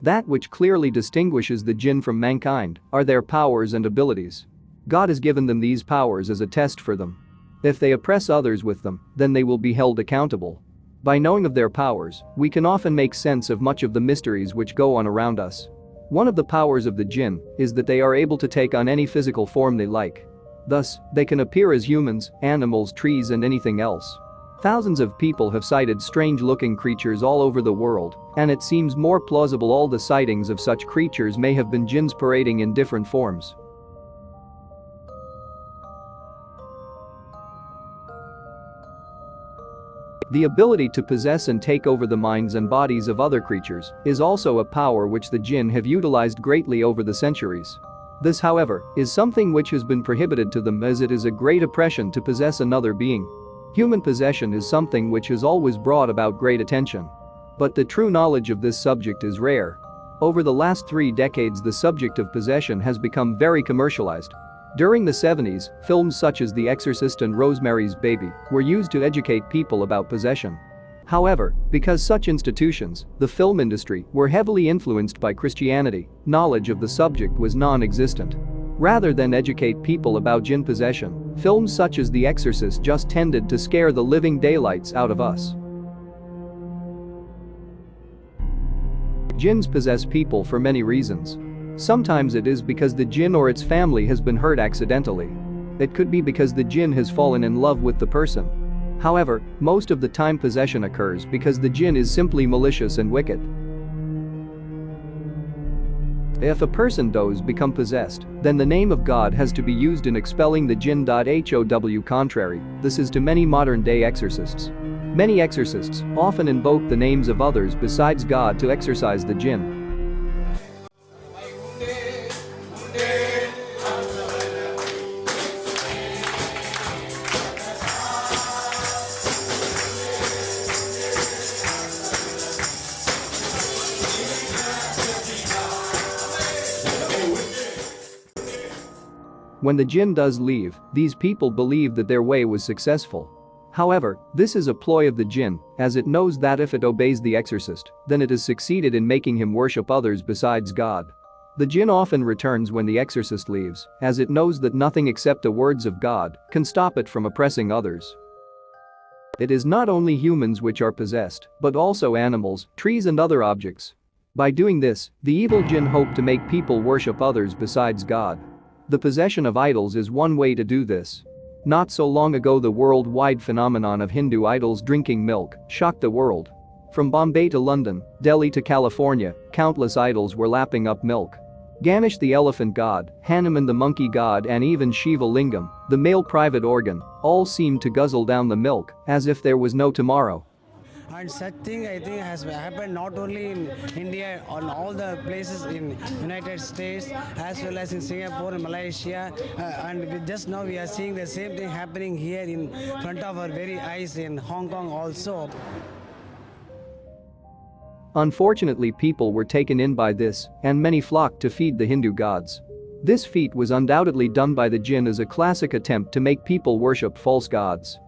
That which clearly distinguishes the jinn from mankind are their powers and abilities. God has given them these powers as a test for them. If they oppress others with them, then they will be held accountable. By knowing of their powers, we can often make sense of much of the mysteries which go on around us. One of the powers of the jinn is that they are able to take on any physical form they like. Thus, they can appear as humans, animals, trees, and anything else. Thousands of people have sighted strange-looking creatures all over the world, and it seems more plausible all the sightings of such creatures may have been jinns parading in different forms. The ability to possess and take over the minds and bodies of other creatures is also a power which the jinn have utilized greatly over the centuries. This, however, is something which has been prohibited to them as it is a great oppression to possess another being. Human possession is something which has always brought about great attention. But the true knowledge of this subject is rare. Over the last 3 decades, the subject of possession has become very commercialized. During the 70s, films such as The Exorcist and Rosemary's Baby were used to educate people about possession. However, because such institutions, the film industry, were heavily influenced by Christianity, knowledge of the subject was non-existent. Rather than educate people about jinn possession, films such as The Exorcist just tended to scare the living daylights out of us. Jinns possess people for many reasons. Sometimes it is because the jinn or its family has been hurt accidentally. It could be because the jinn has fallen in love with the person. However, most of the time possession occurs because the jinn is simply malicious and wicked. If a person does become possessed, then the name of God has to be used in expelling the jinn. How contrary, this is to many modern-day exorcists. Many exorcists often invoke the names of others besides God to exorcise the jinn. When the jinn does leave, these people believe that their way was successful. However, this is a ploy of the jinn, as it knows that if it obeys the exorcist, then it has succeeded in making him worship others besides God. The jinn often returns when the exorcist leaves, as it knows that nothing except the words of God can stop it from oppressing others. It is not only humans which are possessed, but also animals, trees, and other objects. By doing this, the evil jinn hope to make people worship others besides God. The possession of idols is one way to do this. Not so long ago, the worldwide phenomenon of Hindu idols drinking milk shocked the world. From Bombay to London, Delhi to California, countless idols were lapping up milk. Ganesh the elephant god, Hanuman the monkey god, and even Shiva Lingam, the male private organ, all seemed to guzzle down the milk as if there was no tomorrow. And such thing I think has happened not only in India, on all the places in United States as well as in Singapore and Malaysia, and just now we are seeing the same thing happening here in front of our very eyes in Hong Kong also. Unfortunately, people were taken in by this, and many flocked to feed the Hindu gods. This feat was undoubtedly done by the jinn as a classic attempt to make people worship false gods.